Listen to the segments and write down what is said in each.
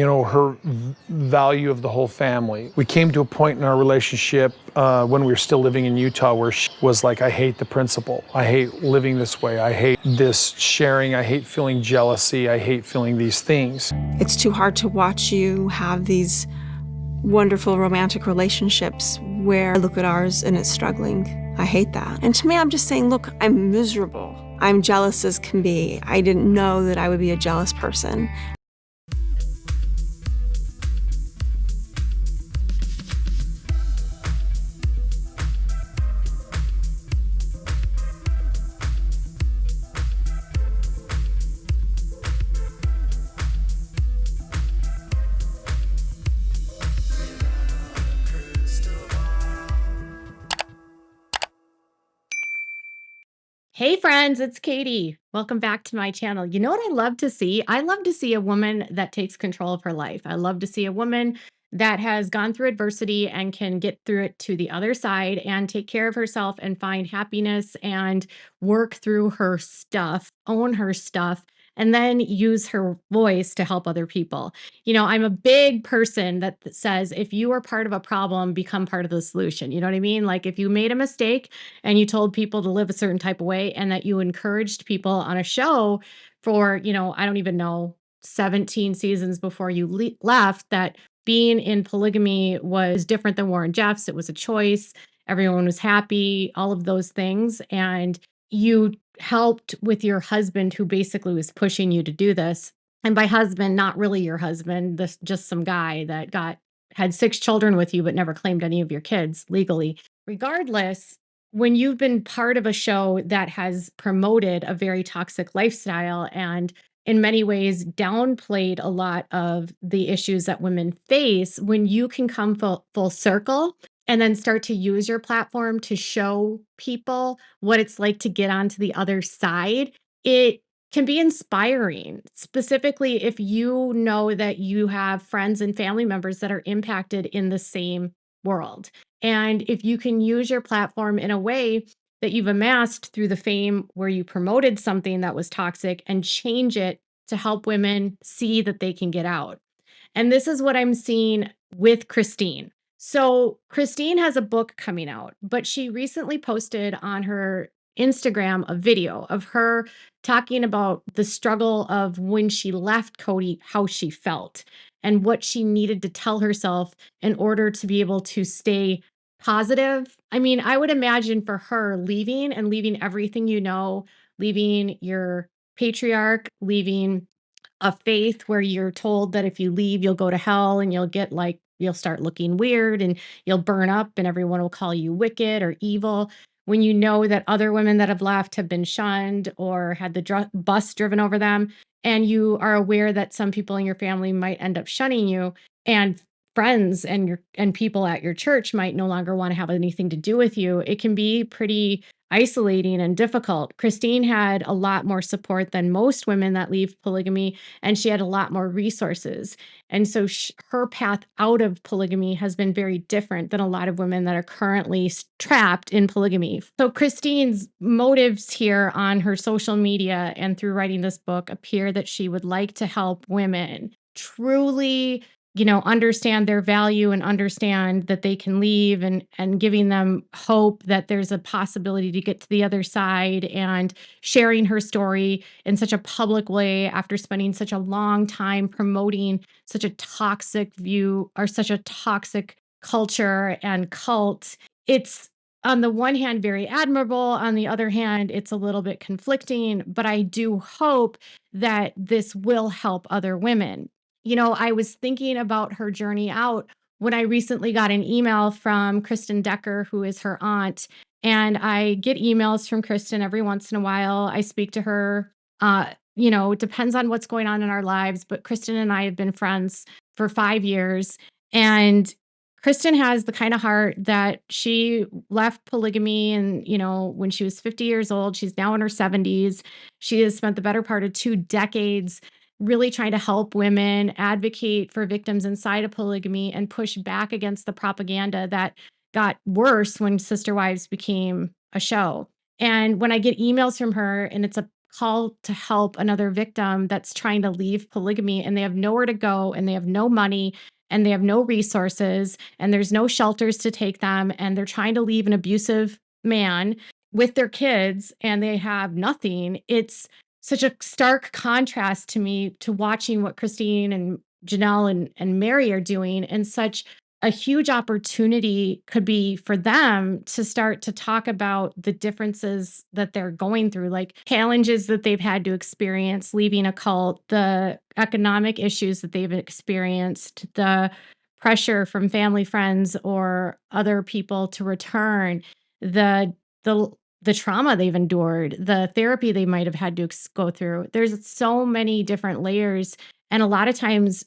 Her value of the whole family. We came to a point in our relationship when we were still living in Utah where she was like, I hate the principle. I hate living this way. I hate this sharing. I hate feeling jealousy. I hate feeling these things. It's too hard to watch you have these wonderful romantic relationships where I look at ours and it's struggling. I hate that. And to me, I'm just saying, look, I'm miserable. I'm jealous as can be. I didn't know that I would be a jealous person. Hey friends, it's Katie. Welcome back to my channel. You know what I love to see? I love to see a woman that takes control of her life. I love to see a woman that has gone through adversity and can get through it to the other side and take care of herself and find happiness and work through her stuff, own her stuff, and then use her voice to help other people. I'm a big person that says if you are part of a problem, become part of the solution. You know what I mean? Like if you made a mistake, and you told people to live a certain type of way and that you encouraged people on a show for, I don't even know, 17 seasons before you left, that being in polygamy was different than Warren Jeffs. It was a choice. Everyone was happy, all of those things. And you helped with your husband who basically was pushing you to do this. And by husband, not really your husband, this just some guy that had 6 children with you but never claimed any of your kids legally. Regardless, when you've been part of a show that has promoted a very toxic lifestyle and in many ways downplayed a lot of the issues that women face, when you can come full circle and then start to use your platform to show people what it's like to get onto the other side, it can be inspiring, specifically if you know that you have friends and family members that are impacted in the same world. And if you can use your platform in a way that you've amassed through the fame where you promoted something that was toxic and change it to help women see that they can get out. And this is what I'm seeing with Christine. So, Christine has a book coming out, but she recently posted on her Instagram a video of her talking about the struggle of when she left Kody, how she felt, and what she needed to tell herself in order to be able to stay positive. I mean, I would imagine for her leaving and leaving everything leaving your patriarch, leaving a faith where you're told that if you leave, you'll go to hell and you'll start looking weird and you'll burn up and everyone will call you wicked or evil. When you know that other women that have left have been shunned or had the bus driven over them, and you are aware that some people in your family might end up shunning you, and friends and people at your church might no longer want to have anything to do with you, it can be pretty isolating and difficult. Christine had a lot more support than most women that leave polygamy, and she had a lot more resources. And so her path out of polygamy has been very different than a lot of women that are currently trapped in polygamy. So Christine's motives here on her social media and through writing this book appear that she would like to help women truly understand their value and understand that they can leave, and giving them hope that there's a possibility to get to the other side, and sharing her story in such a public way after spending such a long time promoting such a toxic view or such a toxic culture and cult. It's on the one hand very admirable, on the other hand it's a little bit conflicting, but I do hope that this will help other women. I was thinking about her journey out when I recently got an email from Kristen Decker, who is her aunt. And I get emails from Kristen every once in a while. I speak to her. It depends on what's going on in our lives, but Kristen and I have been friends for 5 years. And Kristen has the kind of heart that she left polygamy and, when she was 50 years old. She's now in her 70s. She has spent the better part of 2 decades really trying to help women, advocate for victims inside of polygamy, and push back against the propaganda that got worse when Sister Wives became a show. And when I get emails from her and it's a call to help another victim that's trying to leave polygamy and they have nowhere to go and they have no money and they have no resources and there's no shelters to take them and they're trying to leave an abusive man with their kids and they have nothing. It's such a stark contrast to me to watching what Christine and Janelle and Mary are doing, and such a huge opportunity could be for them to start to talk about the differences that they're going through, like challenges that they've had to experience leaving a cult, the economic issues that they've experienced, the pressure from family, friends, or other people to return, the the the trauma they've endured, the therapy they might have had to go through. There's so many different layers. And a lot of times,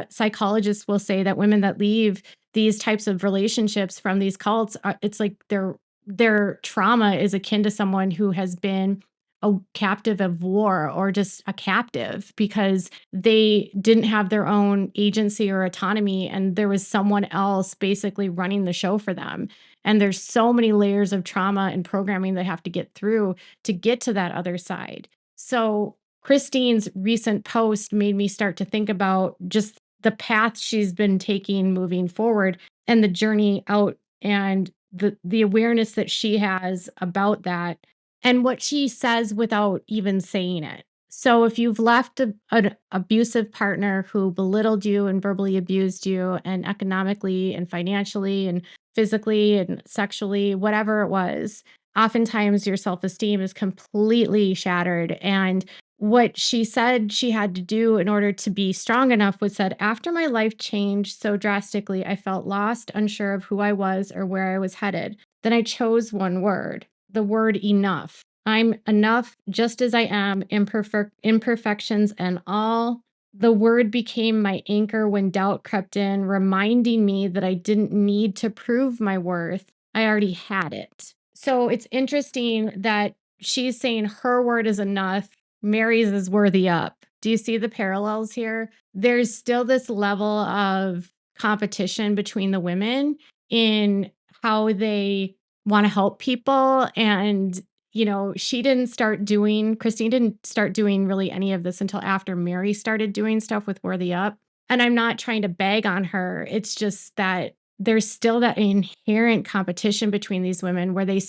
psychologists will say that women that leave these types of relationships from these cults, it's like their trauma is akin to someone who has been a captive of war or just a captive because they didn't have their own agency or autonomy and there was someone else basically running the show for them. And there's so many layers of trauma and programming they have to get through to get to that other side. So Christine's recent post made me start to think about just the path she's been taking moving forward and the journey out and the awareness that she has about that and what she says without even saying it. So if you've left an abusive partner who belittled you and verbally abused you and economically and financially and physically and sexually, whatever it was, oftentimes your self-esteem is completely shattered. And what she said she had to do in order to be strong enough was said, after my life changed so drastically, I felt lost, unsure of who I was or where I was headed. Then I chose one word, the word enough. I'm enough just as I am, imperfections and all. The word became my anchor when doubt crept in, reminding me that I didn't need to prove my worth. I already had it. So it's interesting that she's saying her word is enough, Mary's is worthy up. Do you see the parallels here? There's still this level of competition between the women in how they want to help people. And, Christine didn't start doing really any of this until after Mary started doing stuff with Worthy Up. And I'm not trying to bag on her. It's just that there's still that inherent competition between these women where they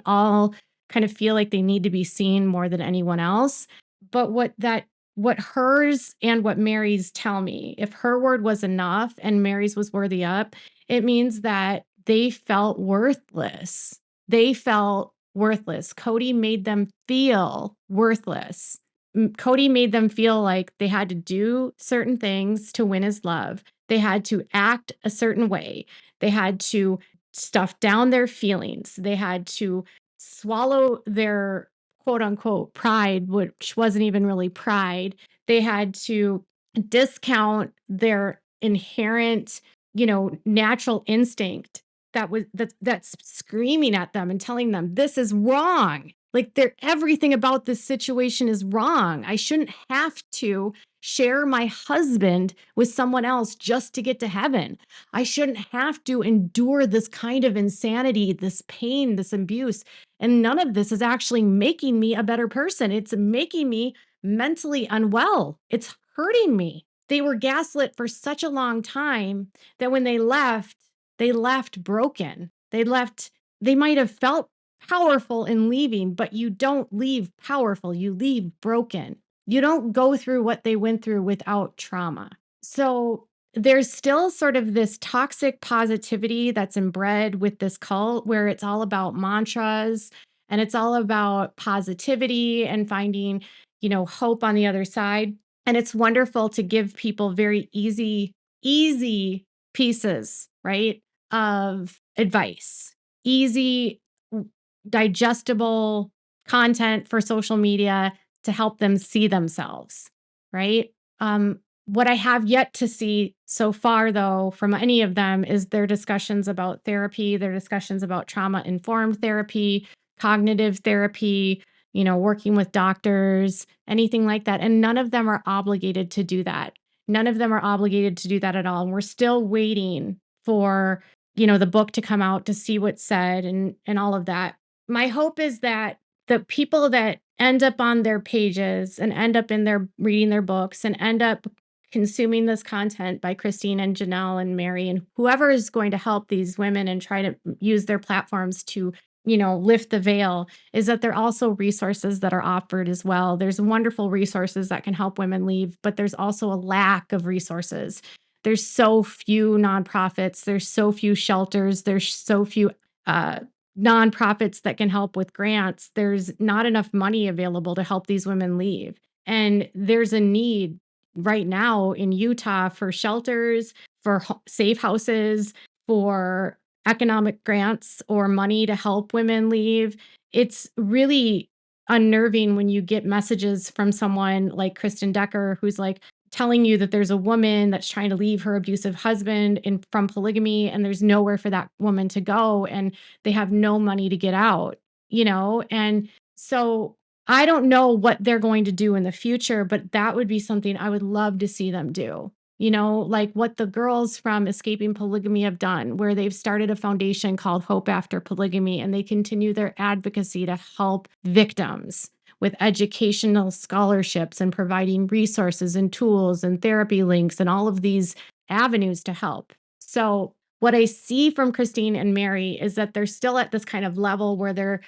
all kind of feel like they need to be seen more than anyone else. But what hers and what Mary's tell me, if her word was enough and Mary's was worthy up, it means that they felt worthless. They felt worthless. Kody made them feel worthless. Kody made them feel like they had to do certain things to win his love. They had to act a certain way. They had to stuff down their feelings. They had to swallow their quote unquote pride, which wasn't even really pride. They had to discount their inherent, natural instinct that's screaming at them and telling them this is wrong. Like everything about this situation is wrong. I shouldn't have to share my husband with someone else just to get to heaven. I shouldn't have to endure this kind of insanity, this pain, this abuse. And none of this is actually making me a better person. It's making me mentally unwell. It's hurting me. They were gaslit for such a long time that when they left broken. They might have felt powerful in leaving, but you don't leave powerful. You leave broken. You don't go through what they went through without trauma. So there's still sort of this toxic positivity that's inbred with this cult where it's all about mantras and it's all about positivity and finding, hope on the other side. And it's wonderful to give people very easy pieces, right, of advice, easy, digestible content for social media to help them see themselves, right? What I have yet to see so far, though, from any of them is their discussions about therapy, their discussions about trauma-informed therapy, cognitive therapy, working with doctors, anything like that. And none of them are obligated to do that. None of them are obligated to do that at all. And we're still waiting for, the book to come out to see what's said and all of that. My hope is that the people that end up on their pages and end up in their reading their books and end up consuming this content by Christine and Janelle and Mary and whoever is going to help these women and try to use their platforms to, lift the veil, is that there are also resources that are offered as well. There's wonderful resources that can help women leave, but there's also a lack of resources. There's so few nonprofits, there's so few shelters, there's so few uh, nonprofits that can help with grants. There's not enough money available to help these women leave. And there's a need right now in Utah for shelters, for safe houses, for economic grants or money to help women leave. It's really unnerving when you get messages from someone like Kristen Decker, who's like telling you that there's a woman that's trying to leave her abusive husband from polygamy, and there's nowhere for that woman to go, and they have no money to get out, And so I don't know what they're going to do in the future, but that would be something I would love to see them do. Like what the girls from Escaping Polygamy have done, where they've started a foundation called Hope After Polygamy, and they continue their advocacy to help victims with educational scholarships and providing resources and tools and therapy links and all of these avenues to help. So what I see from Christine and Mary is that they're still at this kind of level where they're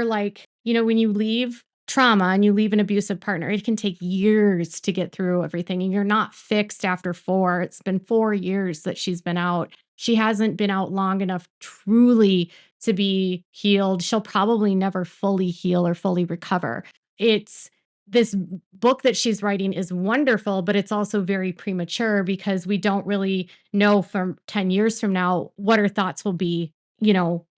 like, when you leave trauma and you leave an abusive partner, it can take years to get through everything. And you're not fixed after 4. It's been 4 years that she's been out. She hasn't been out long enough truly to be healed. She'll probably never fully heal or fully recover. This book that she's writing is wonderful, but it's also very premature because we don't really know from 10 years from now what her thoughts will be,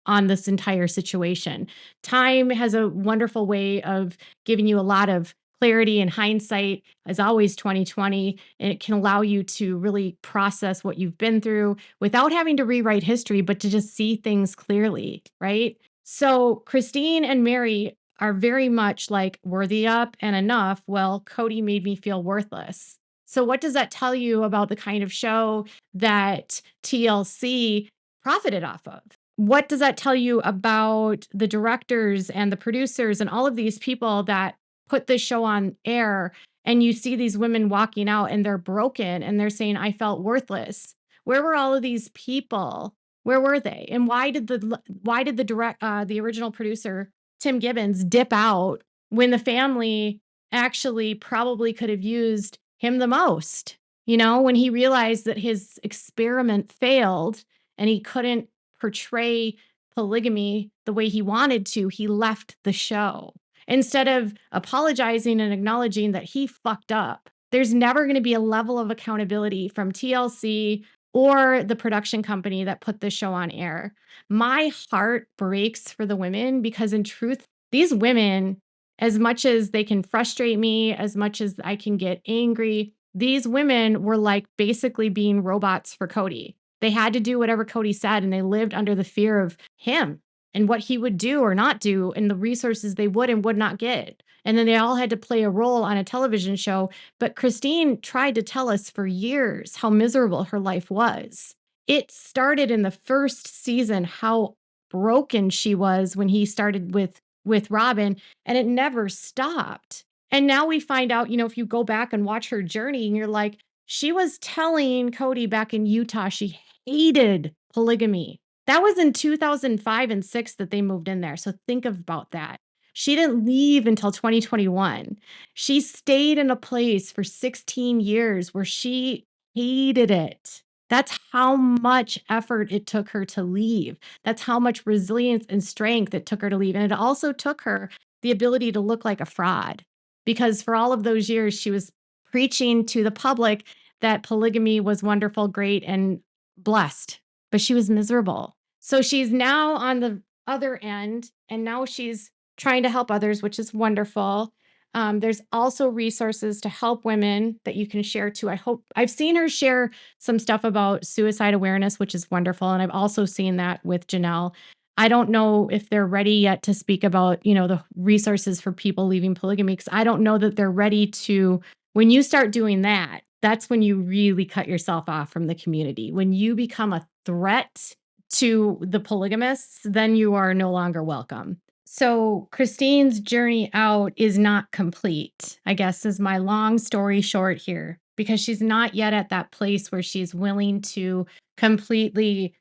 on this entire situation. Time has a wonderful way of giving you a lot of clarity and hindsight, as always 2020, and it can allow you to really process what you've been through without having to rewrite history, but to just see things clearly, right? So Christine and Mary are very much like worthy up and enough. Well, Kody made me feel worthless. So what does that tell you about the kind of show that TLC profited off of? What does that tell you about the directors and the producers and all of these people that put this show on air? And you see these women walking out and they're broken and they're saying, I felt worthless. Where were all of these people? Where were they? And why did the original producer, Tim Gibbons, dip out when the family actually probably could have used him the most? When he realized that his experiment failed and he couldn't portray polygamy the way he wanted to, he left the show instead of apologizing and acknowledging that he fucked up. There's never going to be a level of accountability from TLC or the production company that put this show on air. My heart breaks for the women because, in truth, these women, as much as they can frustrate me, as much as I can get angry, these women were like basically being robots for Kody. They had to do whatever Kody said, and they lived under the fear of him and what he would do or not do and the resources they would and would not get. And then they all had to play a role on a television show. But Christine tried to tell us for years how miserable her life was. It started in the first season, how broken she was when he started with Robin, and it never stopped. And now we find out, if you go back and watch her journey, and you're like, she was telling Kody back in Utah she hated polygamy. That was in 2005 and 6 that they moved in there. So think about that. She didn't leave until 2021. She stayed in a place for 16 years where she hated it. That's how much effort it took her to leave. That's how much resilience and strength it took her to leave. And it also took her the ability to look like a fraud because for all of those years, she was preaching to the public that polygamy was wonderful, great, and blessed, but she was miserable. So she's now on the other end, and now she's trying to help others, which is wonderful. There's also resources to help women that you can share too. I've seen her share some stuff about suicide awareness, which is wonderful. And I've also seen that with Janelle. I don't know if they're ready yet to speak about, the resources for people leaving polygamy, because I don't know that they're ready to, when you start doing that, that's when you really cut yourself off from the community. When you become a threat to the polygamists, then you are no longer welcome. So Christine's journey out is not complete, I guess, is my long story short here, because she's not yet at that place where she's willing to completely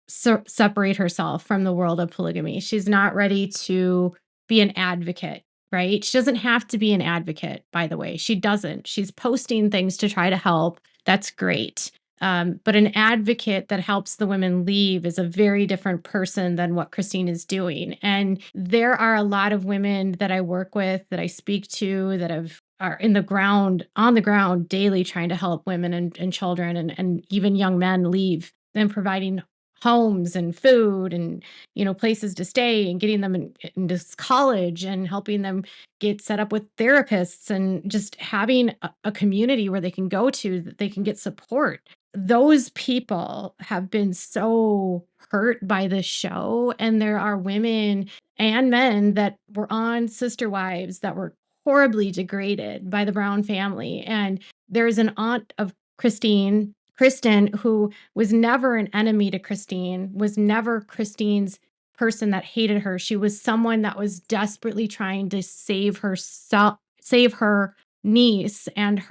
separate herself from the world of polygamy. She's not ready to be an advocate, right? She doesn't have to be an advocate, by the way. She doesn't. She's posting things to try to help. That's great. But an advocate that helps the women leave is a very different person than what Christine is doing. And there are a lot of women that I work with, that I speak to, that are on the ground daily trying to help women and children and even young men leave, and providing homes and food and places to stay, and getting them into college, and helping them get set up with therapists, and just having a community where they can go to, that they can get support. Those people have been so hurt by this show, and there are women and men that were on Sister Wives that were horribly degraded by the Brown family. And there's an aunt of Kristen, who was never an enemy to Christine, was never Christine's person that hated her. She was someone that was desperately trying to save her niece and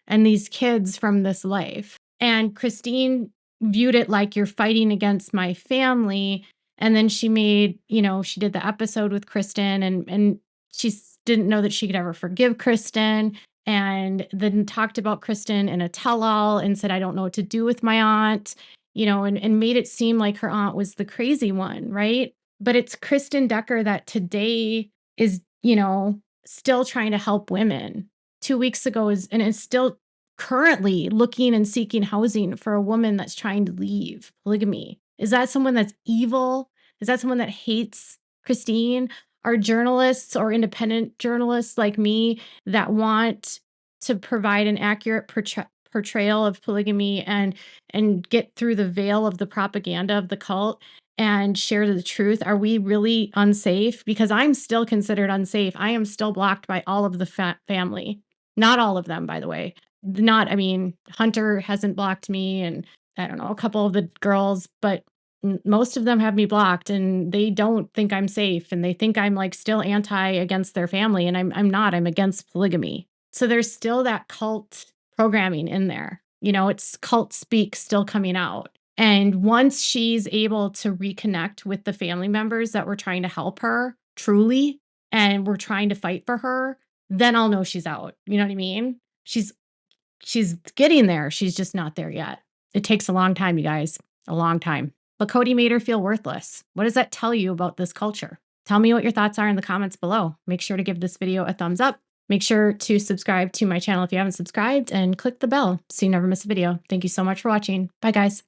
these kids from this life. And Christine viewed it like, you're fighting against my family. And then she did the episode with Kristen, and she didn't know that she could ever forgive Kristen. And then talked about Kristen in a tell-all and said, I don't know what to do with my aunt, and made it seem like her aunt was the crazy one, right? But it's Kristen Decker that today is, still trying to help women. 2 weeks ago is still currently looking and seeking housing for a woman that's trying to leave polygamy. Is that someone that's evil? Is that someone that hates Christine? Are journalists or independent journalists like me that want to provide an accurate portrayal of polygamy and get through the veil of the propaganda of the cult and share the truth? Are we really unsafe? Because I'm still considered unsafe. I am still blocked by all of the family. Not all of them, by the way. Hunter hasn't blocked me, and I don't know, a couple of the girls, but most of them have me blocked, and they don't think I'm safe, and they think I'm like still anti against their family, and I'm not. I'm against polygamy. So there's still that cult programming in there. It's cult speak still coming out. And once she's able to reconnect with the family members that were trying to help her truly, and we're trying to fight for her, then I'll know she's out. You know what I mean? She's getting there. She's just not there yet. It takes a long time, you guys, a long time. But Kody made her feel worthless. What does that tell you about this culture? Tell me what your thoughts are in the comments below. Make sure to give this video a thumbs up. Make sure to subscribe to my channel if you haven't subscribed, and click the bell so you never miss a video. Thank you so much for watching. Bye, guys.